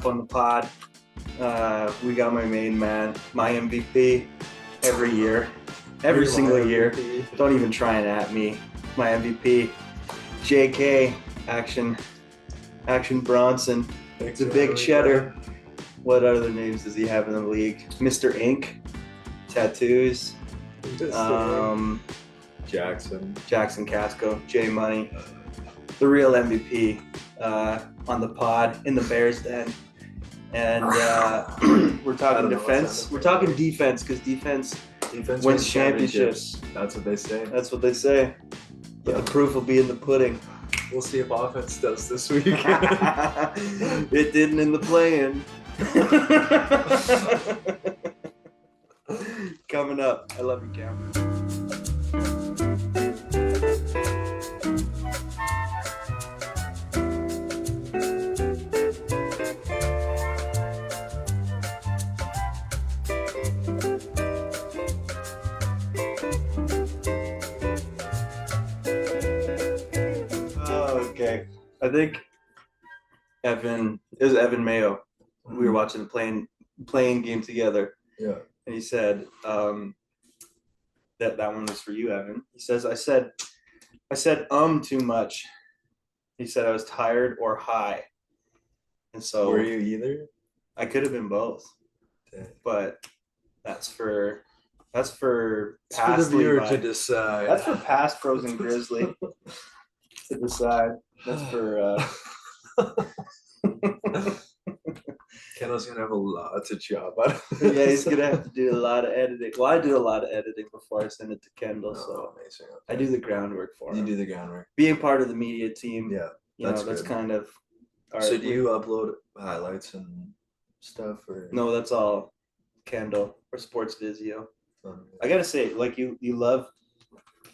on the pod. We got my main man, my MVP, every year, every single year. Don't even try and at me. My MVP, JK, Action Bronson, the big cheddar. What other names does he have in the league? Mr. Ink, tattoos. Jackson Kasko, J Money, the real MVP on the pod in the Bears den. And we're talking defense. We're talking defense because defense wins championships. That's what they say. But the proof will be in the pudding. We'll see if offense does this week. It didn't in the play-in. Coming up. I love you, Cam. Okay. I think it was Evan Mayo. We were watching the playing game together. Yeah. And he said that one was for you, Evan. He says, I said too much. He said I was tired or high. And so were you either? I could have been both. Okay. But that's for past the viewer to decide. That's for past Frozen Grizzly to decide. That's for Kendall's gonna have a lot to chop out. Yeah, he's gonna have to do a lot of editing. Well, I do a lot of editing before I send it to Kendall, so amazing. Okay. I do the groundwork for him. You do the groundwork. Being part of the media team, yeah, that's kind of. So do you upload highlights and stuff, or no? That's all Kendall or Sports Visio. I gotta say, like you love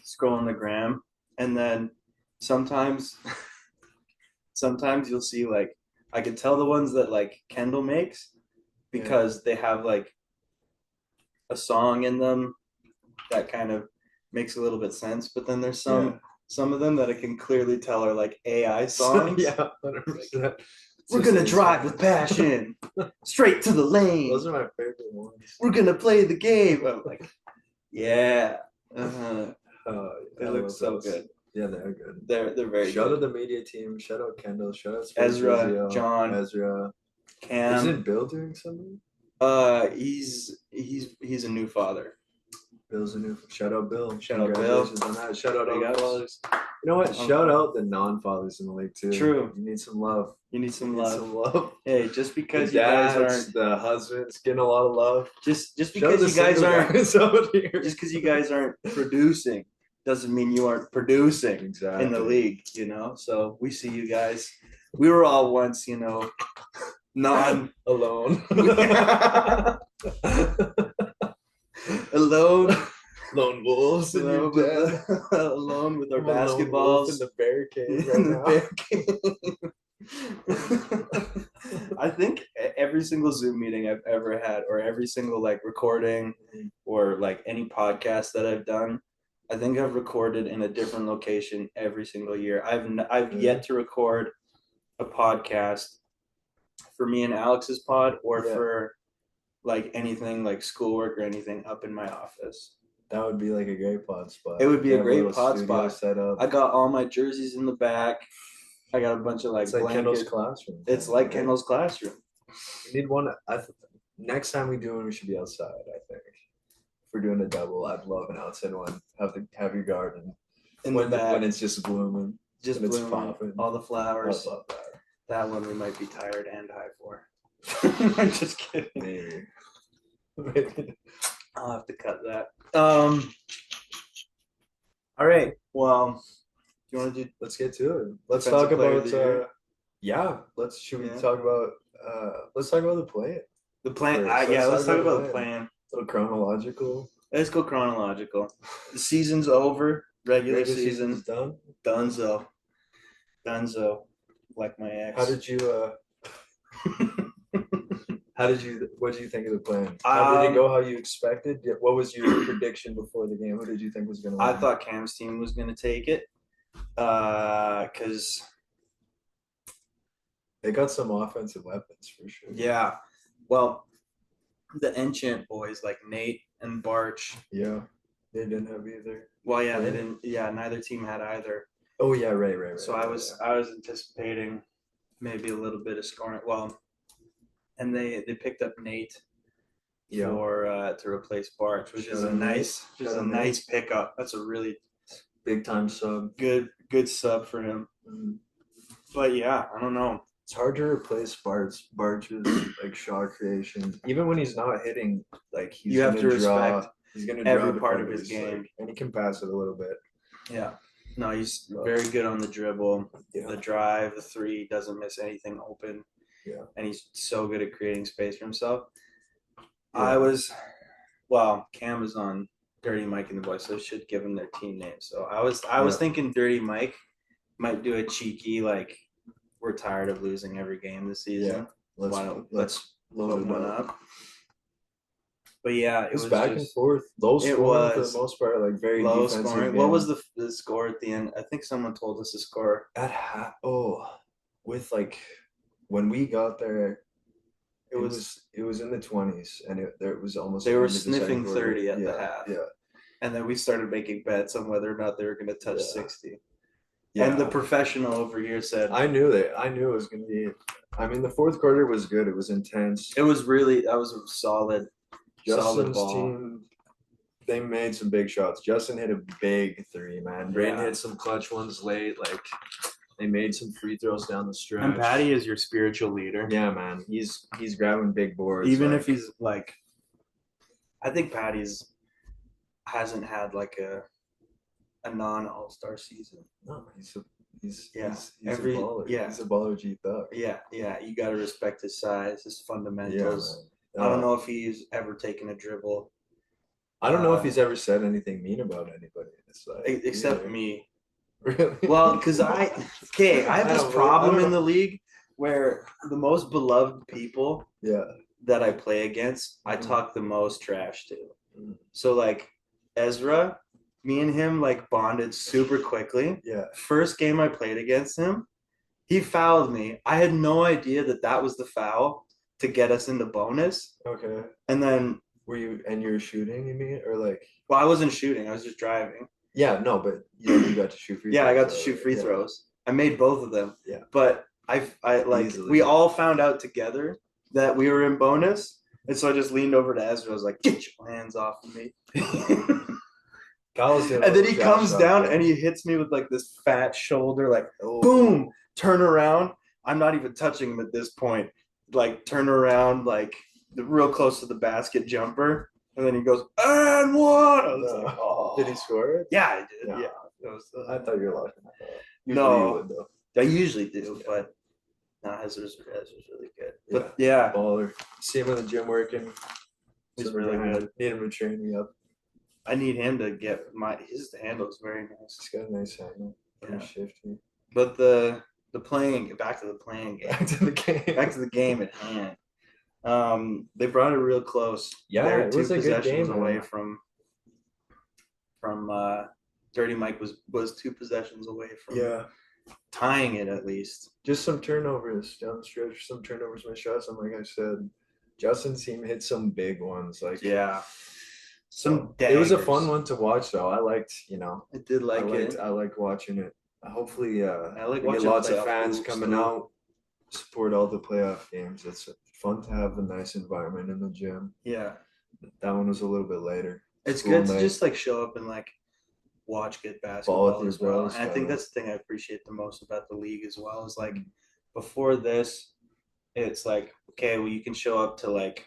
scrolling the gram, and then sometimes you'll see like. I can tell the ones that like Kendall makes because they have like a song in them that kind of makes a little bit sense. But then there's some of them that I can clearly tell are like AI songs. Yeah, 100%. We're going to drive with passion straight to the lane. Those are my favorite ones. We're going to play the game. I'm like, yeah. Uh-huh. They look so good. Yeah, they're good. They're very good. Shout out the media team. Shout out Kendall. Shout out Ezra, Physio, John, Ezra, Cam. Isn't Bill doing something? He's a new father. Bill's a new. Shout out Bill. Shout out Bill. Congratulations on that. Shout out all fathers. You know what? Shout out the non-fathers in the league too. True. You need some love. You need some love. Hey, just because the you guys dads, aren't the husbands getting a lot of love. Just because you guys aren't just because you guys aren't producing doesn't mean you aren't producing in the league, So we see you guys. We were all once, alone. Alone lone wolves alone with our basketballs in the bear cave I think every single Zoom meeting I've ever had, or every single like recording or like any podcast that I've done, I think I've recorded in a different location every single year. I've yet to record a podcast for me and Alex's pod or for like anything like schoolwork or anything up in my office. That would be like a great pod spot. It would be a great pod spot. Set up. I got all my jerseys in the back. I got a bunch of it's like Kendall's classroom. It's like Kendall's classroom. We need one. Next time we do one, we should be outside. I think if we're doing a double, I'd love an outside one. Have your garden in the back when it's just blooming, just blooming, it's popping, all the flowers. I love that. That one we might be tired and high for. I'm just kidding. Maybe. I'll have to cut that. All right. Well, do you want to do? Let's get to it. Let's talk about. Should we talk about? Let's talk about the plan. The plan. Let's talk about the plan. So chronological. Let's go chronological. The season's over. Regular season's done. Dunzo. Like my ex. How did you? What did you think of the plan? How did it go how you expected? What was your prediction before the game? Who did you think was going to win? I thought Cam's team was going to take it because They got some offensive weapons for sure. Yeah. Well, the Enchant boys like Nate and Barch. Yeah. They didn't have either. Well, yeah, they Right. didn't. Yeah, neither team had either. Oh yeah, right. So I was anticipating maybe a little bit of scoring. Well, and they picked up Nate Yeah. for to replace Barch, which is a nice pickup. That's a really Big time sub. good sub for him. Mhm. But yeah, I don't know. It's hard to replace Barch's like shot creation. Even when he's not hitting, like he's You have gonna to draw. respect He's gonna every draw part of his defenders, game. like, and he can pass it a little bit. Yeah. No, he's very good on the dribble, Yeah. the drive, the three, doesn't miss anything open. Yeah. And he's so good at creating space for himself. Yeah. Cam is on Dirty Mike and the boys, so I should give them their team name. So I was thinking Dirty Mike might do a cheeky, like, we're tired of losing every game this season. Yeah. Let's load one up. But yeah, it was back and forth. Low scoring for the most part, like very low defensive scoring. game. What was the score at the end? I think someone told us the score. With like when we got there, it was in the 20s, and it was almost. They were sniffing 30 at the half. Yeah. And then we started making bets on whether or not they were going to touch 60. Yeah. And the professional over here said, I knew it was going to be. I mean, the fourth quarter was good. It was intense. That was a solid ball. Team, they made some big shots. Justin hit a big three, man. Braden hit some clutch ones late. Like, they made some free throws down the stretch. And Patty is your spiritual leader. Yeah, man. He's grabbing big boards. Even if he's like, I think hasn't had like a non-all-star season. No, he's a baller. Yeah. He's a baller G thug. Yeah. You got to respect his size, his fundamentals. Yeah, I don't know if he's ever taken a dribble. I don't know if he's ever said anything mean about anybody. Except me. Really? Well, because I have this problem in the league where the most beloved people that I play against, I talk the most trash to. Mm-hmm. So like Ezra, me and him like bonded super quickly. Yeah. First game I played against him, he fouled me. I had no idea that was the foul to get us into bonus. Okay. And then you were shooting, you mean? Or like, well, I wasn't shooting, I was just driving. Yeah, no, but you got to shoot free throws. Yeah, I got to shoot free throws. I made both of them. Yeah. But I like easily. We all found out together that we were in bonus. And so I just leaned over to Ezra. I was like, get your hands off of me. And then he comes down and he hits me with like this fat shoulder, like, boom, turn around. I'm not even touching him at this point. Like, turn around, like, real close to the basket jumper. And then he goes, and one. I was like, oh. Did he score it? Yeah, I did. Yeah. I thought you were laughing at that. No, I usually do, but Ezra's really good. But yeah. Baller. See him in the gym working. He's really good. Need him to train me up. I need him to get his handle is very nice. He's got a nice handle. Pretty shifty. But the playing, back to the playing game. Back to the game at hand. They brought it real close. Yeah, they're it two was a good game away from Dirty Mike was 2 possessions away from tying it at least. Just some turnovers down the stretch, some turnovers my shots. And like I said, Justin's team hit some big ones. Like some daggers. It was a fun one to watch though. I liked, I did like it. I liked watching it. Hopefully I like we get lots of fans coming out, support all the playoff games. It's fun to have a nice environment in the gym. Yeah. That one was a little bit later. It's good to just like show up and like watch good basketball as well. And I think that's the thing I appreciate the most about the league as well is like before this, it's like, okay, well you can show up to like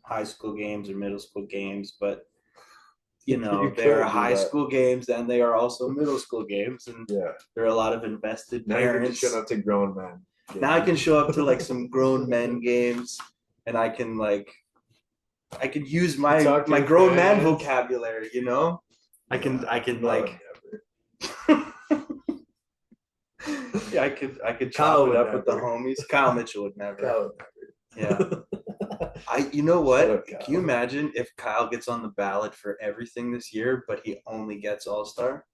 high school games or middle school games, but there are high school games and they are also middle school games, and there are a lot of invested parents. Now you can show up to grown men. Yeah. Now I can show up to like some grown men games, and I can use my grown man vocabulary. I can like. Yeah, I could chop it up with the homies. Kyle Mitchell would never. Yeah. You know what? Can you imagine if Kyle gets on the ballot for everything this year, but he only gets All-Star?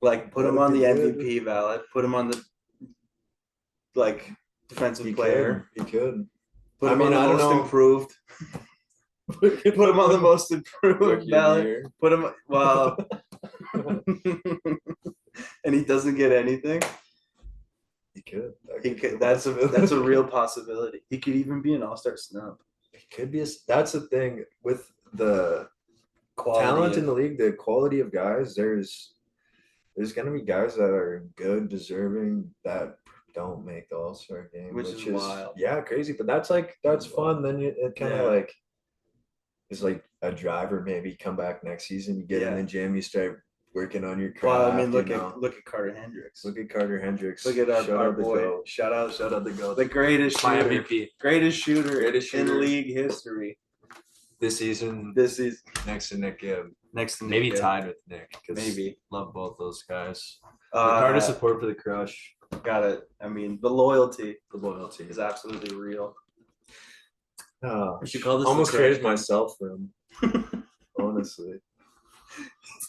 Like, put him on the MVP ballot, put him on the like defensive player. He could. Put I him mean, on I the don't most know. improved. Put him on the most improved Rookie ballot. year. Put him well, and he doesn't get anything. He could. He could. That's a real possibility. He could even be an all-star snub. He could be. That's the thing with the Quality talent of- in the league. The quality of guys. There's gonna be guys that are good, deserving that don't make the All-Star game, Which is wild. Yeah, crazy. But that's fun. Then it kind of like it's like a driver. Maybe come back next season. You get in the gym. You start working on your craft. Well, I mean, look at Carter Hendricks. Look at Carter Hendricks. Look at our boy. Shout out the GOAT. the greatest My shooter. MVP. Greatest shooter Greatest in league history. This season, This is next to Nick Gibb. next to Maybe Nick. tied with Nick. 'Cause Maybe. love both those guys. Hard support for the crush. Got it. I mean, the loyalty The loyalty is absolutely real. We should call this almost the crush. traded myself for him. Honestly.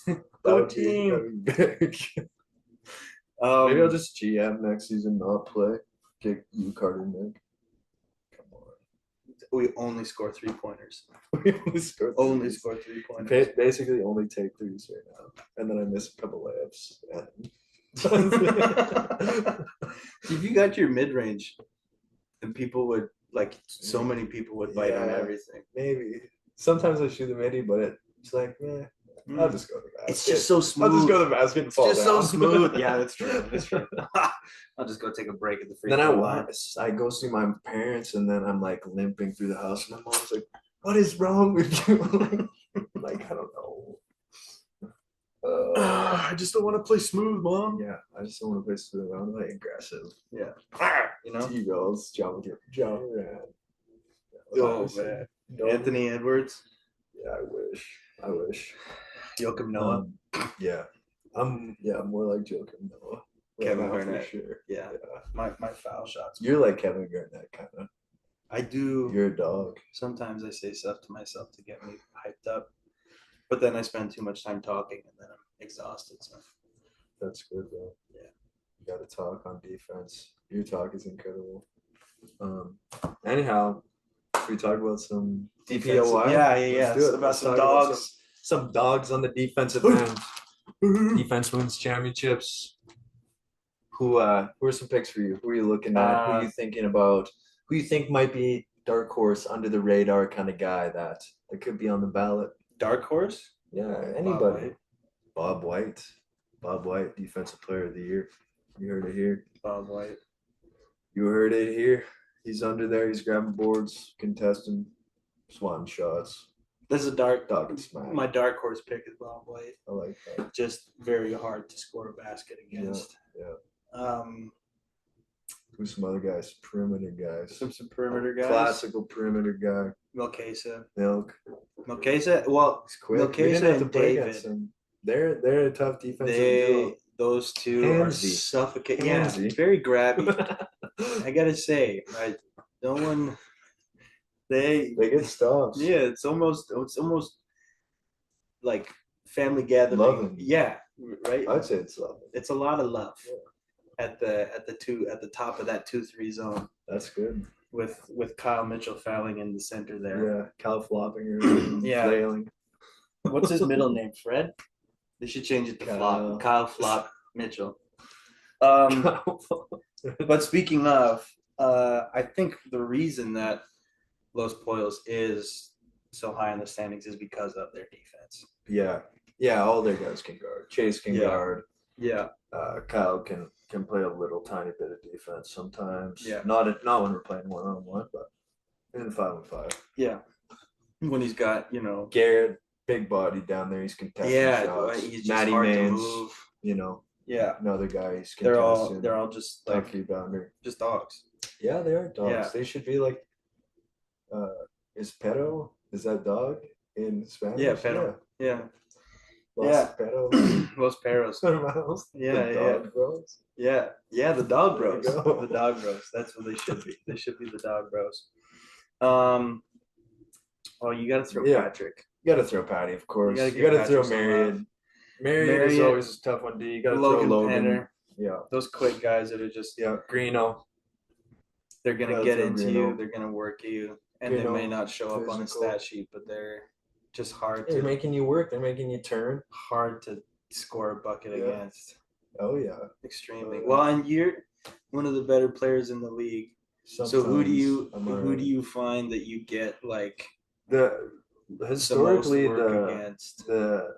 Go That'd team. be big. Maybe I'll just GM next season, not play. Kick you, Carter, Nick. Come on. We only score 3-pointers. We only score Only threes. score 3-pointers. Basically, only take threes right now, and then I miss a couple layups. If you got your mid range, and people would so many people would bite on everything. Maybe sometimes I shoot the midi, but it's like, I'll just go to the basket. It's just so smooth. I'll just go to the basket and It's fall just down. so smooth. Yeah, that's true. That's true. I'll just go take a break at the free Then throw line. I go see my parents, and then I'm like limping through the house. And my mom's like, "What is wrong with you?" I'm like, I don't know. I just don't want to play smooth, Mom. Yeah, I just don't want to play smooth. I want to play aggressive. Yeah. You know? T-Rolls, John Moran. Oh, man. Anthony Edwards. Yeah, I wish. Joakim Noah. Yeah. I'm more like Joakim Noah. Kevin Right now, Garnett. for sure. Yeah. My foul shots. You're like Kevin Garnett, kind of. I do. You're a dog. Sometimes I say stuff to myself to get me hyped up, but then I spend too much time talking and then I'm exhausted. So That's good, though. Yeah. You got to talk on defense. Your talk is incredible. Anyhow, should we talk about some DPOY? Yeah. Let's do it. About Let's some talk about dogs. Some dogs on the defensive end. Defense wins championships. Who are some picks for you? Who are you looking at? Who are you thinking about? Who you think might be dark horse, under the radar kind of guy that could be on the ballot? Dark horse? Yeah, anybody. Bob White, Defensive Player of the Year. You heard it here. Bob White. You heard it here. He's under there. He's grabbing boards, contesting, swatting shots. This is a dark Dog and smack. My dark horse pick is Bob White. I like that. Just very hard to score a basket against. Yeah. Who's some other guys? Perimeter guys. Some perimeter guys. Classical perimeter guy. Milkasa. Milkasa. Well, He's quick. We didn't Milkasa have to and play David. against him. They're a tough defensive duo. Those two are Handsy. suffocating. Handsy. Yeah, very grabby. I gotta say, no one. They get stops. Yeah, it's almost like family gathering. Loving. Yeah, right. I'd say it's love. It's a lot of love at the top of that 2-3 zone That's good. with Kyle Mitchell fouling in the center there. Yeah, Cal flopping or Yeah. flailing. What's his middle name? Fred. They should change it to Flop. Kyle Flop Mitchell. But speaking of, I think the reason that Los Poyos is so high in the standings is because of their defense. Yeah, all their guys can guard. Chase can guard. Yeah. Kyle can play a little tiny bit of defense sometimes. Yeah. Not when we're playing 1-on-1, but in 5-on-5. Yeah. When he's got, Garrett, big body down there, he's contesting shots. He's just Matty hard Mans, to move. Yeah. Another guy he's They're contesting. all just tough rebounder. just dogs. Yeah, they are dogs. Yeah. They should be like is Pero? Is that dog in Spanish? Yeah, Pero. Yeah. Los Pero. Los Perros. Hermanos. Yeah, The dog bros. Yeah, the dog There you bros. go. The dog bros. That's what they should be. They should be the dog bros. Oh, you got to throw Patrick. You got to throw Patty, of course. You You gotta got give to throw Patrick some Marion. Marion is always a tough one, D. You got to throw Logan Logan. Penner. Yeah. Those quick guys that are just Yeah. Greeno. They're gonna That's get a into Grino. you. They're gonna work you, and they Grino, may not show up on a physical. stat sheet, but they're just hard They're to making you work. They're making you turn. hard to score a bucket Yeah. against. Oh yeah. Extremely well, and you're one of the better players in the league. So who do you find that you get like historically the most work against? the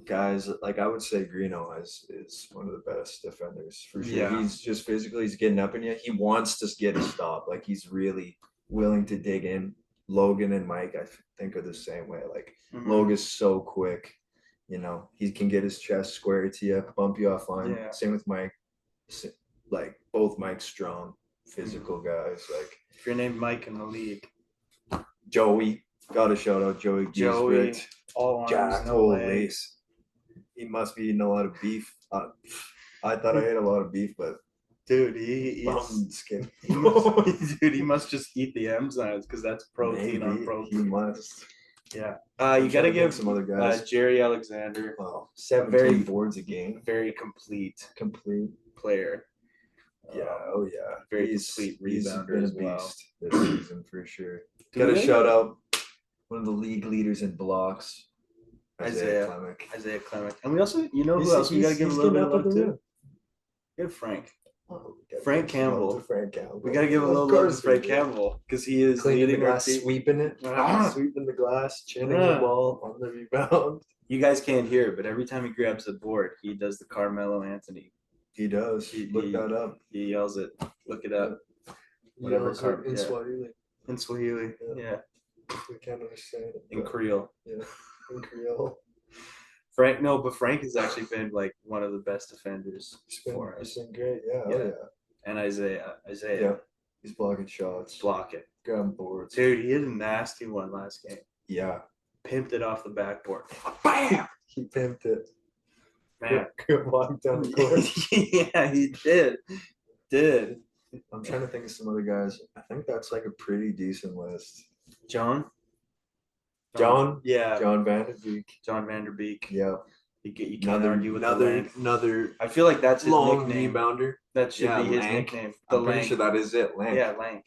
guys, like I would say Greeno is one of the best defenders for sure. Yeah. He's just physically, he's getting up in you. He wants to get a stop. Like he's really willing to dig in. Logan and Mike, I think, are the same way. Like Logan's so quick, you know, he can get his chest square to you, bump you offline. Yeah. Same with Mike. Like both Mike's strong, physical guys. Like If you're named Mike in the league, Joey, gotta shout out Joey. Joey, all arms, Jack, no legs. He must be eating a lot of beef. I thought I ate a lot of beef, but dude, he eats skin. dude, he must just eat the enzymes because that's protein on protein. He must. Yeah. You got to give some other guys. Jerry Alexander. Wow. 17 boards a game. Very complete player. Yeah. Oh yeah. Very complete rebounder as well. This season for sure. Got to shout out one of the league leaders in blocks. Isaiah Clemic. And we also, you know who else we got to give a little bit of love to? Give Frank. Frank Campbell. We got to give a little love to Frank Campbell because he is leading the glass, sweeping it, sweeping the glass, chinning the ball on the rebound. You guys can't hear it, but every time he grabs the board, he does the Carmelo Anthony. He does. Look that up. He yells it. Look it up. Whatever. In Swahili. In Swahili. Yeah. We can't understand it. In Creole. Yeah. In Creole. But Frank has actually been like one of the best defenders for us. He's been great, yeah. Yeah. Oh, yeah. And Isaiah. Yeah. He's blocking shots. Block it. Grabbing boards. Dude, he had a nasty one last game. Yeah. Pimped it off the backboard. Bam! He pimped it. Man. Good walk down the court. Yeah, he did. I'm trying to think of some other guys. I think that's like a pretty decent list. John? Yeah. John Vanderbeek. Yeah. You can't argue with another. I feel like that's his long nickname. Rebounder. That should be his nickname. I'm pretty sure that is it. Lank. Yeah, Lank.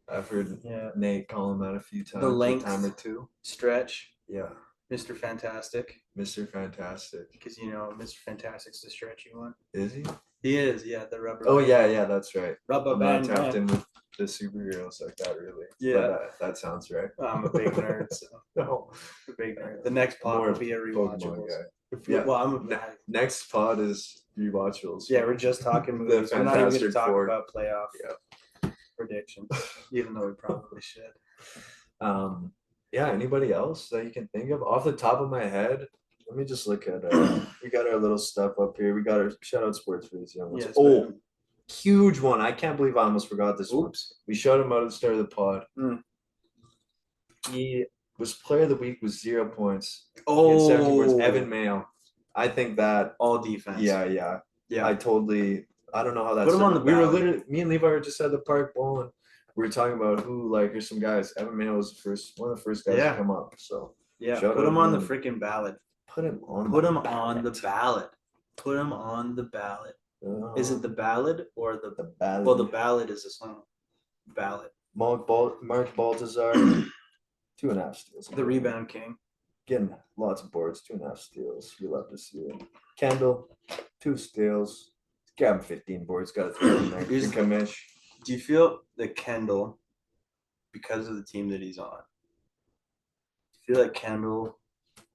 I've heard Nate call him that a few times. The length, a time or two. Stretch. Yeah. Mr. Fantastic. Mr. Fantastic. Because you know Mr. Fantastic's the stretchy one. Is he? He is. Yeah, the rubber. Oh yeah, that's right. Rubber band. Tapped in with the superheroes like that, really. Yeah, but, that sounds right. I'm a big nerd. So. No, a big nerd. The next pod will be a rewatchable guy. Yeah. Well, next pod is rewatchables. Yeah, we're just talking movies. We're not even going to talk about playoff predictions, even though we probably should. Yeah. Anybody else that you can think of off the top of my head? Let me just look at. We got our little stuff up here. We got our shout out sports for these young ones. Yes, man. Huge one! I can't believe I almost forgot this. Oops. One. We showed him out at the start of the pod. He was player of the week with 0 points. 70 points. Evan Mayo. I think that all defense. Yeah. I don't know how that's. Put him on the. We were literally. Me and Levi were just at the park bowling. We were talking about who are some guys. Evan Mayo was one of the first guys to come up. So put him on the freaking ballot. Put him on the ballot. Is it the ballad or the ballad? Well, the ballad is a song. Ballad. Mark Baltazar, 2.5 steals. The rebound king. Getting lots of boards, 2.5 steals. We love to see it. Kendall, 2 steals. Grabbing 15 boards. Got to throw in there. Do you feel that Kendall, because of the team that he's on, do you feel like Kendall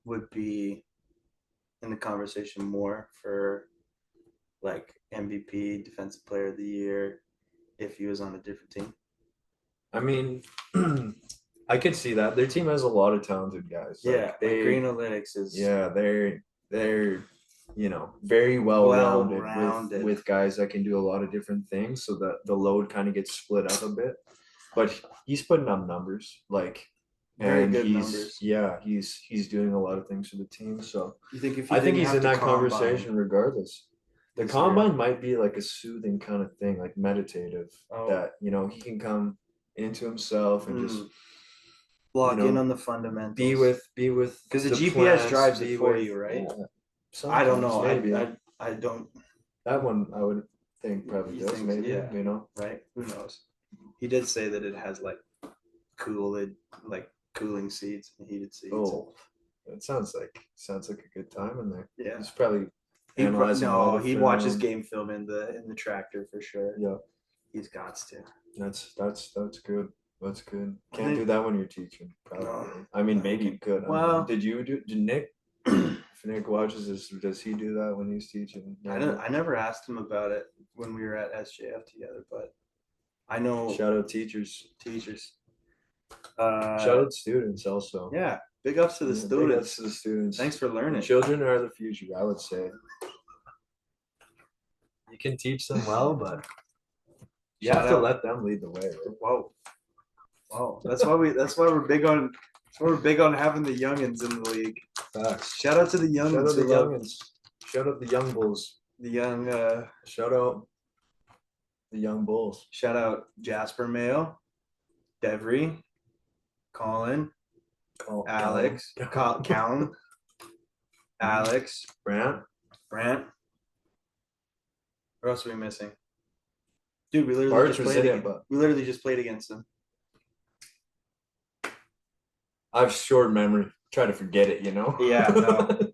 would be in the conversation more for like MVP, Defensive Player of the Year, if he was on a different team? I mean, I could see that. Their team has a lot of talented guys. Green Analytics is. Yeah, they're very well-rounded with guys that can do a lot of different things, so that the load kind of gets split up a bit. But he's putting up numbers, very good numbers. Yeah, he's doing a lot of things for the team. So I think he's in that conversation regardless. The combine might be like a soothing kind of thing, like meditative, that he can come into himself and just lock in on the fundamentals. Be with because the GPS drives it for you, right? Yeah. I don't know. Maybe. I don't. That one I would think probably does. Maybe right? Who knows? He did say that it has like cooling seats and heated seats. Oh, that sounds like a good time in there. Yeah. He's probably analyzing all the he'd film. watch his game film in the tractor for sure. Yeah. He's got to. That's good. That's good. I Can't think- do that when you're teaching. Probably. No. I mean, maybe you could. Well- did Nick? If Nick watches this, does he do that when he's teaching? I never asked him about it when we were at SJF together, but I know Shout out teachers. teachers. Shout out students also. Yeah, big ups to the Big students. ups to the students. Thanks for learning. Children are the future, I would say. You can teach them well, but you have to let them lead the way. Right? Whoa. That's why we're big on having the youngins in the league. Facts. Shout out to the youngins. Shout out the youngins. Shout out the young bulls. The young Shout out the young bulls. shout out Jasper Mayo, Devry, Colin, Alex, Callan, Alex, Brant. Brant. What else are we missing? Dude, we Barge was in it, but literally just played against them. I have short memory. Try to forget it, you know? Yeah, no.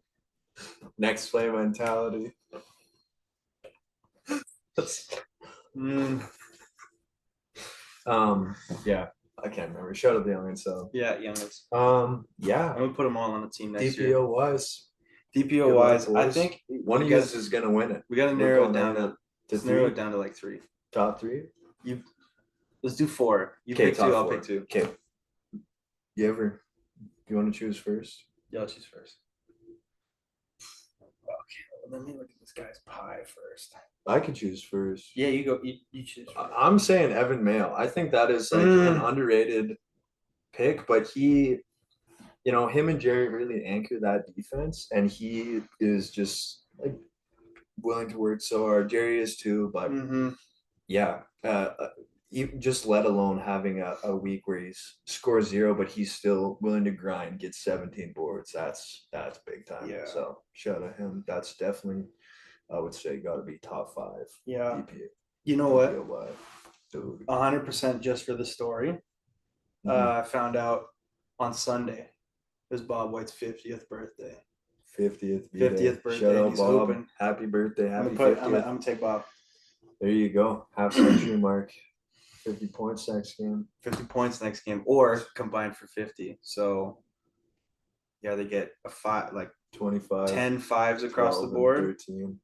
Next play mentality. Yeah, I can't remember. Shout out the youngins, so. Yeah, youngins. Yeah. I'm gonna put them all on the team next year. DPO wise. DPO wise, I boys. think One of you is gonna win it. we gotta We're narrow going it down down to to narrow three? it down to like 3. Top 3? Let's do 4. You Okay, pick 2, top I'll 4. pick 2. Okay. You want to choose first? Yeah, I'll choose first. Okay, let me look at this guy's pie first. I can choose first. Yeah, you go. You choose first. I'm saying Evan Mail. I think that is like an underrated pick, but he, him and Jerry really anchor that defense, and he is just like willing to work so hard. Jerry is too, but yeah, just let alone having a week where he's scores 0, but he's still willing to grind, get 17 boards. That's big time. Yeah. So shout out him. That's definitely, I would say, got to be top 5. Yeah. DPA. You know what? DPOY. Dude. 100% just for the story. I found out on Sunday it was Bob White's 50th birthday. 50th birthday. Shout out He's Bob. hooping. Happy birthday. I'm Happy gonna 50th. take Bob. There you go. Half century mark. 50 points next game. 50 points next game, or combined for 50. So yeah, they get a 5, like 25. 10 5s across the 12, board, 13.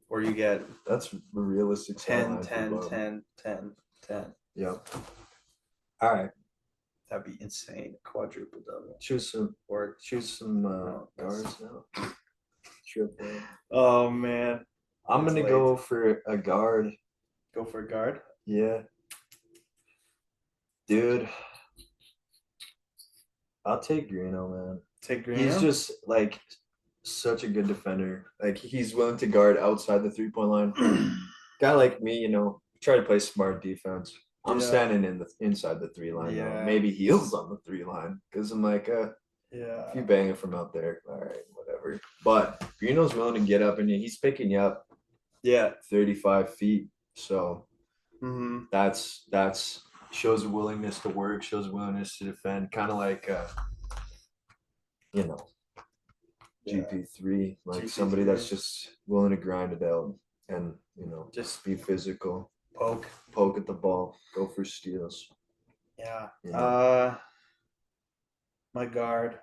or you get That's a realistic 10 scoreline for 10 Bob. 10 10 10. Yep. All right. That'd be insane. Quadruple double. Choose some guards now. Triple. Oh man. I'm It's gonna go for a guard. Go for a guard. Yeah. Dude. I'll take Greeno, man. Take Green. He's just like such a good defender. Like he's willing to guard outside the 3-point line. Guy like me, try to play smart defense. I'm standing inside the 3 line. Yeah. Maybe heels on the 3 line because I'm like, yeah. if you bang it from out there, all right, whatever. But Greeno's willing to get up and he's picking you up. Yeah. 35 feet. So Mm-hmm. that's shows a willingness to work, shows a willingness to defend, kind of like GP3, like GP3. somebody that's just willing to grind it out and Just be physical, poke at the ball, go for steals. Yeah. Yeah. My guard.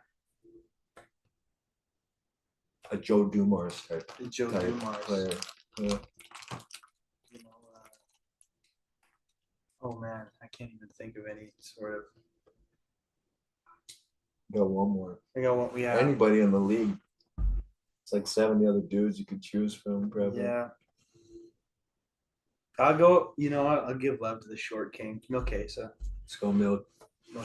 A Joe Dumars type Joe Dumars. player. Yeah. Oh man, I can't even think of any sort of. Got one more. I got one. Yeah. Anybody in the league. It's like 70 other dudes you could choose from, probably. Yeah. I'll go. I'll give love to the short king, Milkesa. Let's go Milk.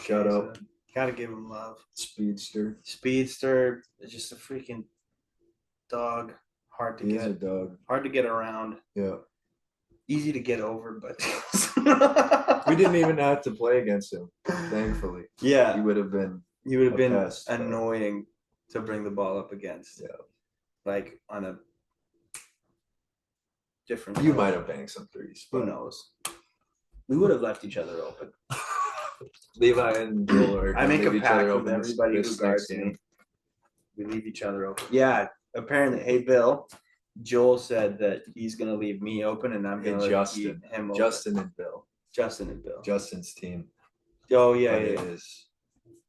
Shout out. Gotta give him love. Speedster. Speedster is just a freaking dog. Hard to He's get. a dog. Hard to get around. Yeah. Easy to get over, but We didn't even have to play against him, thankfully. Yeah. He would have been pest, annoying to bring the ball up against. Yeah. Like on a different. You might have banged some threes. Who knows? We would have left each other open. Levi and Joel are I gonna make a leave each pact other with open everybody this who guards next me. game. We leave each other open. Yeah, apparently. Hey, Bill. Joel said that he's gonna leave me open, and I'm Hey, gonna Justin. leave him open. Justin and Bill. Justin and Bill. Justin's team. Oh yeah, But yeah. it is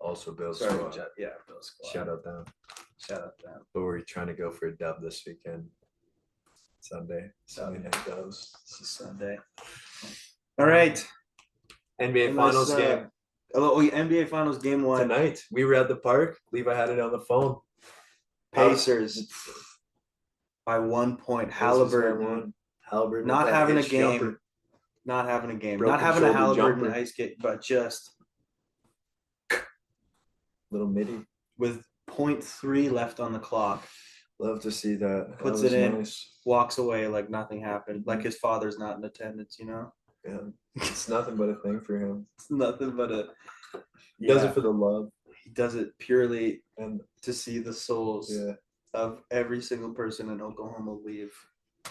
also Bill's Sorry, squad. yeah, Bill's squad. Shout out them. Shout out them. But we're trying to go for a dub this weekend. Sunday night dubs. This is Sunday. All right. NBA Finals game. NBA Finals game 1 tonight. We were at the park. Levi had it on the phone. Pacers by 1 point. Halliburton not having a game. Jumper. Not having a game. Broken Not having a shoulder Halliburton jumper. ice skate, but just Little midi. with 0.3 left on the clock, Love to see that. Puts That was it in. nice. walks away like nothing happened. Like his father's not in attendance, Yeah. It's nothing but a thing for him. It's nothing but a. He does it for the love. He does it purely And to see the souls yeah. of every single person in Oklahoma leave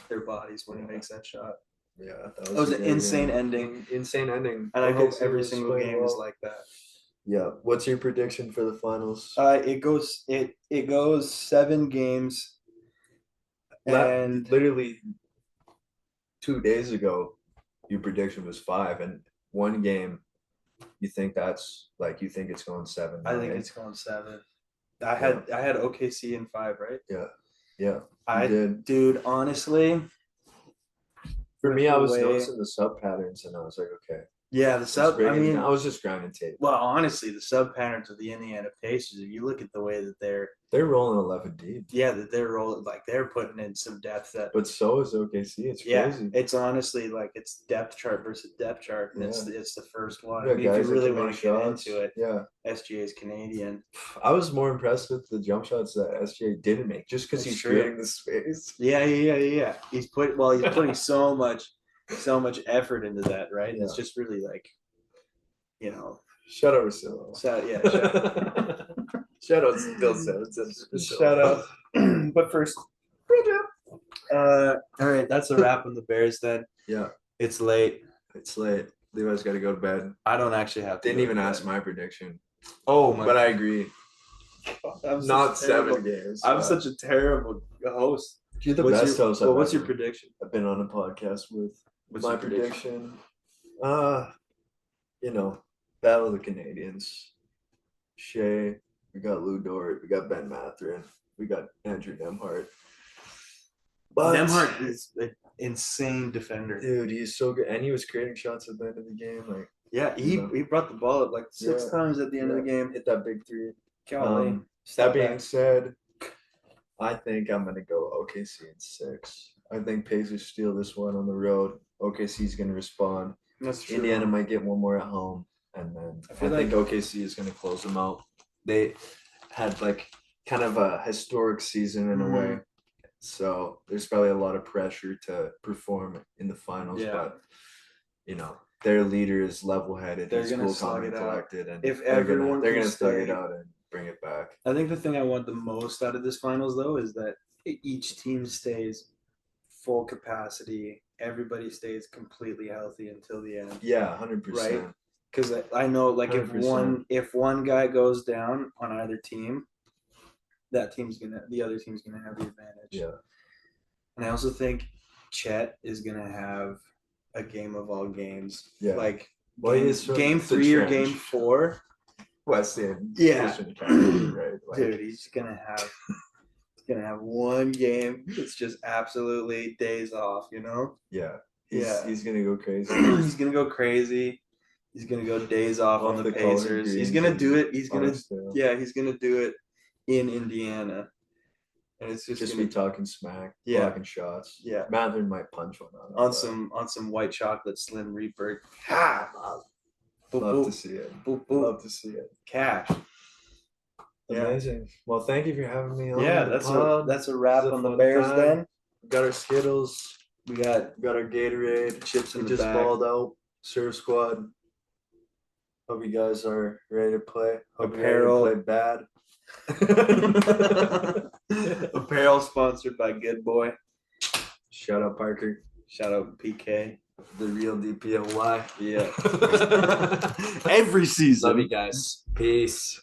their bodies when he makes that shot. Yeah. That was a an great insane game. ending. Insane ending. And I hope OKC every was single playing game is well. like that. Yeah. What's your prediction for the finals? It goes 7 games. And Literally 2 days ago, your prediction was 5, and one game. You think you think it's going 7? I think it's going 7. I had OKC in 5, right? Yeah. I did. Dude, honestly. For me, the I was way- noticing the sub patterns, and I was like, okay. Yeah, the sub. I was just grinding tape. Well, honestly, the sub patterns of the Indiana Pacers. If you look at the way that they're rolling 11 deep. Yeah, that they're rolling, like they're putting in some depth that. But so is OKC. It's Yeah, crazy. it's honestly like it's depth chart versus depth chart, and Yeah. it's the first one. Yeah, I mean, if guys you that really can want make to get shots. into it, Yeah. SGA's Canadian. I was more impressed with the jump shots that SGA didn't make, just because That's he's true. creating the space. Yeah. He's putting so much effort into that, right? And it's Yeah. just really like, Shout out Rosillo. so yeah. Shout out Bill Simmons. Shout out. But first, all right, that's a wrap on the Bears then. Yeah. It's late. It's late. Levi's got to go to bed. I don't actually have to. Didn't go even to ask bed. my prediction. Oh my! But I agree. I'm Not such a terrible- 7 games. I'm but such a terrible host. you're the What's best your, host. well, I've what's your ever- prediction? I've been on a podcast with. What's my your prediction? Battle of the Canadians. Shea, we got Lou Dort, we got Ben Mathurin, we got Andrew Nemhart. But Nemhart is an insane defender. dude, he's so good, and he was creating shots at the end of the game. Like, Yeah, he brought the ball up like 6 Yeah. times at the end of the game. hit that big 3. Golly. That being said, I think I'm gonna go OKC in 6. I think Pacers steal this one on the road. OKC's gonna respond. That's true. Indiana might get one more at home, and then I feel think like- OKC is going to close them out. They had like kind of a historic season in a way, so there's probably a lot of pressure to perform in the finals. Yeah. But their leader is level-headed. They're He's gonna cool, slug calm, and it out. collected, and If they're everyone gonna can slug it stay- out and bring it back. I think the thing I want the most out of this finals, though, is that each team stays full capacity. Everybody stays completely healthy until the end. Yeah, 100%. Because I know, like, 100%. if one guy goes down on either team, the other team's gonna have the advantage. Yeah, And I also think Chet is gonna have a game of all games. Yeah. Like Well, he is from game the 3 or trench. game 4. West End. Yeah. Eastern Canada, right? Like, Dude, he's gonna have one game that's just absolutely days off, yeah. Yeah. He's gonna go crazy. He's gonna go crazy. He's gonna go days off on Off the the colored Pacers. He's greens gonna and do it. He's gonna Orange tail. he's gonna do it in Indiana. And it's just Just gonna be talking smack, Yeah. blocking shots. Yeah. Matherin might punch one out. on some white chocolate Slim Reaper. Ha! Boop, Love boop, to see it. boop, boop. Love to see it. Cash. Yeah. Amazing. Well, thank you for having me on. Yeah, the that's pod. a wrap It was a on the fun Bears time. then. We got our Skittles. We got We got our Gatorade. chips in We the just bag. balled out. Serve squad. Hope you guys are ready to play. Hope Apparel. you're ready to play bad. Apparel sponsored by Good Boy. Shout out Parker. Shout out PK. The real DPOY. Yeah. Every season. Love you guys. Peace.